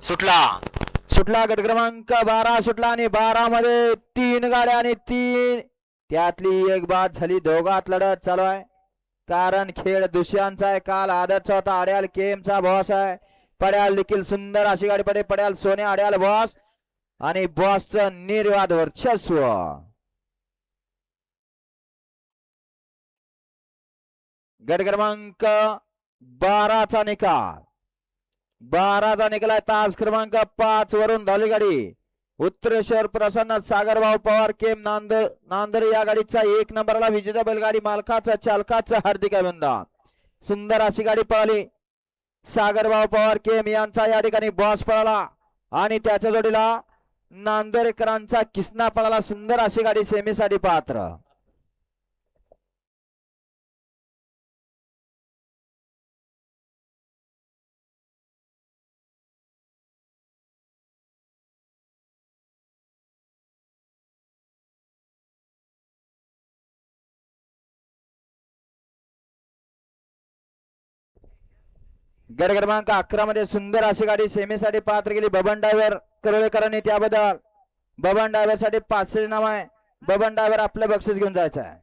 सुटला सुटला गट क्रमांक 12 सुटला आणि 12 मध्ये 3 गाड्या आणि 3 त्यातली एक बाद झाली. दोघात लढत चालू आहे कारण खेळ दुसऱ्यांचा आहे. काल आदतचा होता. अड्याल केमचा बॉस आहे. पड्याल देखील सुंदर अशी गाडी पडे. पड्याल सोने अड्याल बॉस आणि बॉसचं निर्वाद वर्चस्व. गट क्रमांक 12चा निकाल 12चा निकाल आहे. तास क्रमांक 5 वरून धावली गाडी उत्तरेश्वर प्रसन्न सागरभाऊ पवार केम नांदर या गाडीचा 1 नंबरला विजेता बैलगाडी मालकाचा चालकाचा हार्दिक अभिनंदन. सुंदर अशी गाडी पळाली. सागरभाऊ पवार केम यांचा या ठिकाणी बॉस पळाला आणि त्याच्या जोडीला नांदोरेकरांचा किसना पळाला. सुंदर अशी गाडी सेमीसाठी पात्र. गट क्रमांक 11 मध्ये सुंदर अशी गाडी सेमीसाठी पात्र गेली. बबन ड्रायव्हर करोळेकरांनी त्याबद्दल बबन ड्रायव्हर साठी 500 नाव आहे. बबन ड्रायव्हर आपलं बक्षीस घेऊन जायचं आहे.